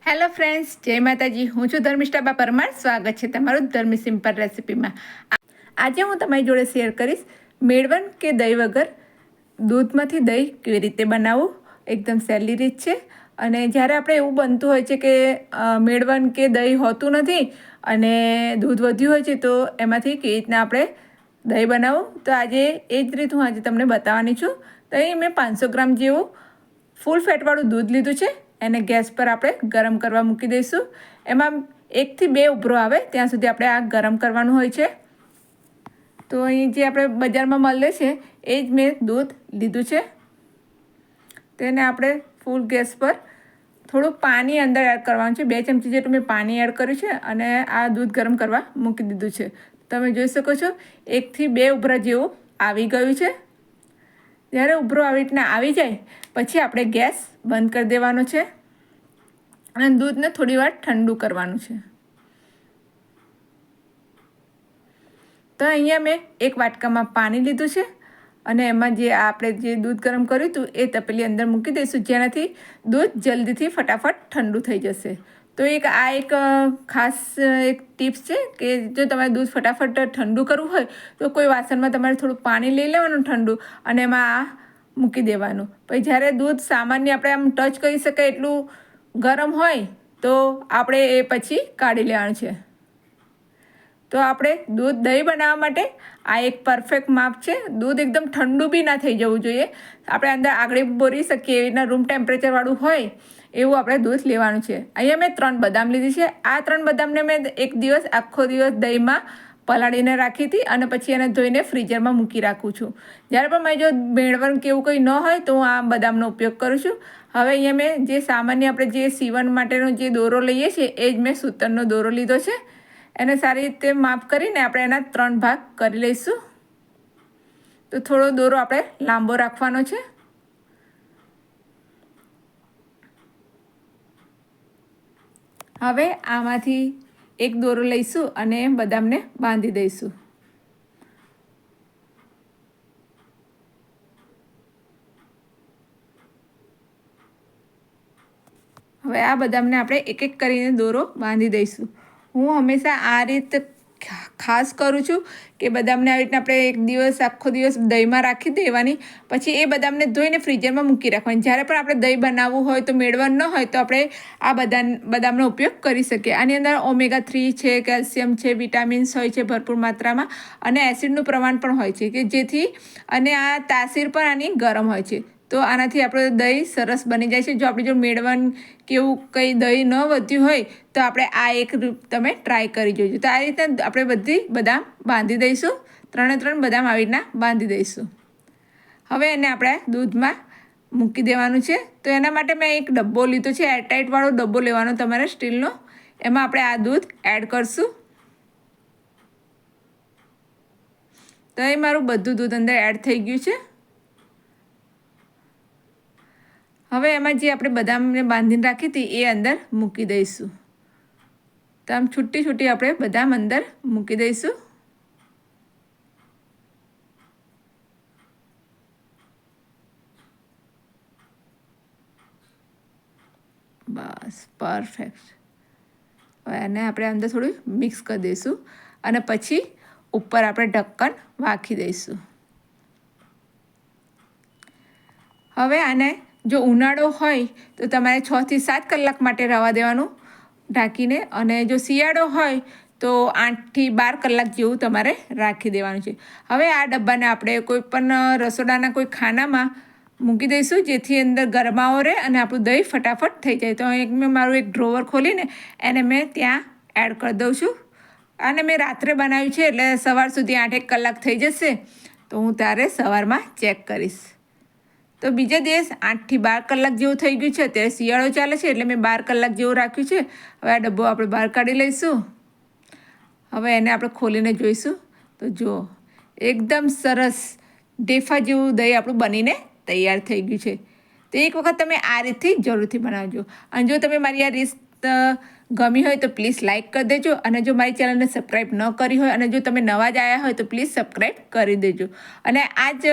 Hello friends, જય માતાજી. હું છું ધર્મિષ્ઠા પરમાર. સ્વાગત છે તમારું ધર્મી સિમ્પલ રેસિપીમાં. આજે હું તમારી જોડે શેર કરીશ મેળવન કે દહીં વગર દૂધમાંથી દહીં કેવી રીતે બનાવવું. એકદમ સહેલી રીત છે. અને જ્યારે આપણે એવું બનતું હોય છે કે મેળવન કે દહીં હોતું નથી અને દૂધ વધ્યું હોય છે, તો એમાંથી કેવી રીતના આપણે દહીં બનાવવું, તો આજે એ જ રીત હું આજે તમને બતાવવાની છું. તો અહીં મેં 500 ગ્રામ જેવું ફૂલ ફેટવાળું દૂધ લીધું છે. એને ગેસ પર આપણે ગરમ કરવા મૂકી દઈશું. એમાં 1 થી 2 ઉભરો આવે ત્યાં સુધી આપણે આ ગરમ કરવાનું હોય છે. તો અહીં જે આપણે બજારમાં મળે છે એ જ મેં દૂધ લીધું છે. તેને આપણે ફૂલ ગેસ પર થોડું પાણી અંદર એડ કરવાનું છે. 2 ચમચી જેટલું મેં પાણી એડ કર્યું છે અને આ દૂધ ગરમ કરવા મૂકી દીધું છે. તમે જોઈ શકો છો 1 થી 2 ઉભરા જેવું આવી ગયું છે. જ્યારે ઉભરો આવી રીતના આવી જાય પછી આપણે ગેસ બંધ કરી દેવાનો છે અને દૂધને થોડી વાર ઠંડુ કરવાનું છે. તો અહીંયા મેં 1 વાટકામાં પાણી લીધું છે અને એમાં જે આપણે જે દૂધ ગરમ કર્યું હતું એ તપેલી અંદર મૂકી દઈશું, જેનાથી દૂધ જલ્દીથી ફટાફટ ઠંડુ થઈ જશે. તો એક ખાસ એક ટિપ્સ છે કે જો તમારે દૂધ ફટાફટ ઠંડુ કરવું હોય તો કોઈ વાસણમાં તમારે થોડું પાણી લઈ લેવાનું ઠંડુ અને એમાં આ મૂકી દેવાનું. પછી જ્યારે દૂધ સામાન્ય આપણે આમ ટચ કરી શકાય એટલું ગરમ હોય તો આપણે એ પછી કાઢી લેવાનું છે. તો આપણે દહીં બનાવવા માટે આ એક પરફેક્ટ માપ છે. દૂધ એકદમ ઠંડુ બી ના થઈ જવું જોઈએ. આપણે અંદર આગળ બોરી શકીએ એવી રીતના રૂમ ટેમ્પરેચરવાળું હોય એવું આપણે દૂધ લેવાનું છે. અહીંયા મેં 3 બદામ લીધી છે. આ 3 બદામને મેં આખો દિવસ દહીંમાં પલાળીને રાખી હતી અને પછી એને ધોઈને ફ્રીઝરમાં મૂકી રાખું છું. જ્યારે પણ મારે જો મેળવણ કે એવું કંઈ ન હોય તો હું આ બદામનો ઉપયોગ કરું છું. હવે અહીંયા મેં જે સામાન્ય આપણે જે સીવણ માટેનો જે દોરો લઈએ છીએ એ જ મેં સૂતરનો દોરો લીધો છે. એને સારી રીતે માપ કરીને આપણે એના 3 ભાગ કરી લઈશું. તો થોડો દોરો આપણે લાંબો રાખવાનો છે. હવે આમાંથી એક દોરો લઈશું અને બદામને બાંધી દઈશું. હવે આ બદામને આપણે એક એક કરીને દોરો બાંધી દઈશું. હું હંમેશા આ રીત ખાસ કરું છું કે બદામને આવી રીતના આપણે આખો દિવસ દહીંમાં રાખી દેવાની, પછી એ બદામને ધોઈને ફ્રીઝરમાં મૂકી રાખવાની. જ્યારે પણ આપણે દહીં બનાવવું હોય તો મેળવણ ન હોય તો આપણે આ બદામનો ઉપયોગ કરી શકીએ. આની અંદર ઓમેગા 3 છે, કેલ્શિયમ છે, વિટામિન્સ હોય છે ભરપૂર માત્રામાં અને એસિડનું પ્રમાણ પણ હોય છે કે જેથી અને આ તાસીર પણ આની ગરમ હોય છે. તો આનાથી આપણું દહીં સરસ બની જાય છે. જો આપણે મેળવણ કે એવું કંઈ દહીં ન વધ્યું હોય તો આપણે આ એક તમે ટ્રાય કરી જોજો. તો આ રીતે આપણે બધી બદામ બાંધી દઈશું. 3 બદામ આવી રીતના બાંધી દઈશું. હવે એને આપણે દૂધમાં મૂકી દેવાનું છે. તો એના માટે મેં એક ડબ્બો લીધો છે, એરટાઇટવાળો ડબ્બો લેવાનો તમારે સ્ટીલનો. એમાં આપણે આ દૂધ એડ કરશું. તો એ મારું બધું દૂધ અંદર એડ થઈ ગયું છે. હવે એમાં જે આપણે બદામને બાંધીને રાખી હતી એ અંદર મૂકી દઈશું. તો આમ છૂટી આપણે બદામ અંદર મૂકી દઈશું. બસ પરફેક્ટ. હવે એને આપણે અંદર થોડું મિક્સ કરી દઈશું અને પછી ઉપર આપણે ઢક્કન રાખી દઈશું. હવે આને જો ઉનાળો હોય તો તમારે 6 થી 7 કલાક માટે રવા દેવાનું ઢાંકીને, અને જો શિયાળો હોય તો 8 થી 12 કલાક જેવું તમારે રાખી દેવાનું છે. હવે આ ડબ્બાને આપણે કોઈ પણ રસોડાના કોઈ ખાનામાં મૂકી દઈશું જેથી અંદર ગરમાવો રહે અને આપણું દહીં ફટાફટ થઈ જાય. તો મેં મારું એક ડ્રોવર ખોલીને એને મેં ત્યાં એડ કરી દઉં છું. અને મેં રાત્રે બનાવ્યું છે એટલે સવાર સુધી 8-1 કલાક થઈ જશે. તો હું ત્યારે સવારમાં ચેક કરીશ. તો બીજા દિવસ 8 થી 12 કલાક જેવું થઈ ગયું છે. અત્યારે શિયાળો ચાલે છે એટલે મેં 12 કલાક જેવું રાખ્યું છે. હવે આ ડબ્બો આપણે બહાર કાઢી લઈશું. હવે એને આપણે ખોલીને જોઈશું. તો જુઓ એકદમ સરસ ઢેફા જેવું દહીં આપણું બનીને તૈયાર થઈ ગયું છે. તો એક વખત તમે આ રીતથી જરૂરથી બનાવજો. અને જો તમે મારી આ રીત ગમી હોય તો પ્લીઝ લાઇક કરી દેજો. અને જો મારી ચેનલને સબસ્ક્રાઈબ ન કરી હોય અને જો તમે નવા જ આવ્યા હોય તો પ્લીઝ સબસ્ક્રાઈબ કરી દેજો. અને આ જ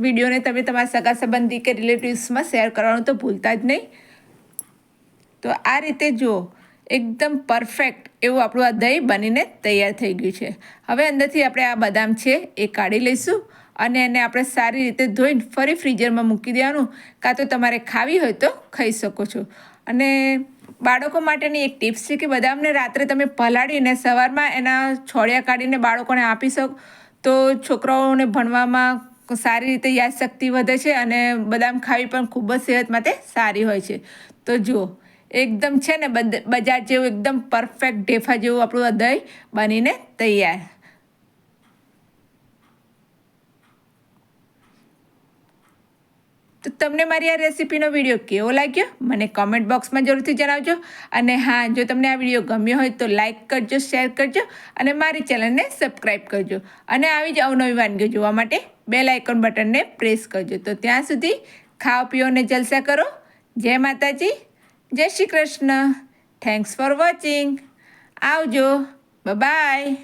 વિડીયોને તમે તમારા સગા સંબંધી કે રિલેટિવ્સમાં શેર કરવાનું તો ભૂલતા જ નહીં. તો આ રીતે જુઓ એકદમ પરફેક્ટ એવું આપણું આ દહીં બનીને તૈયાર થઈ ગયું છે. હવે અંદરથી આપણે આ બદામ છે એ કાઢી લઈશું અને એને આપણે સારી રીતે ધોઈને ફરી ફ્રીઝરમાં મૂકી દેવાનું, કાં તો તમારે ખાવી હોય તો ખાઈ શકો છો. અને બાળકો માટેની એક ટિપ્સ છે કે બદામને રાત્રે તમે પલાળીને સવારમાં એના છોડિયા કાઢીને બાળકોને આપી શકો તો છોકરાઓને ભણવામાં સારી રીતે યાદશક્તિ વધે છે અને બદામ ખાવી પણ ખૂબ જ સેહત માટે સારી હોય છે. તો જુઓ એકદમ છે ને બજાર જેવું એકદમ પરફેક્ટ ઢેફા જેવું આપણું આ દહીં બનીને તૈયાર. તો તમને મારી આ રેસીપીનો વિડીયો કેવો લાગ્યો મને કોમેન્ટ બોક્સમાં જરૂરથી જણાવજો. અને હા, જો તમને આ વિડીયો ગમ્યો હોય તો લાઈક કરજો, શેર કરજો અને મારી ચેનલને સબસ્ક્રાઈબ કરજો. અને આવી જ અવનવી વાનગીઓ જોવા માટે બેલ આઇકોન બટનને પ્રેસ કરજો. તો ત્યાં સુધી ખાઓ પીઓ અને જલસા કરો. જય માતાજી, જય Shri Krishna. Thanks for watching. આવજો. બાય.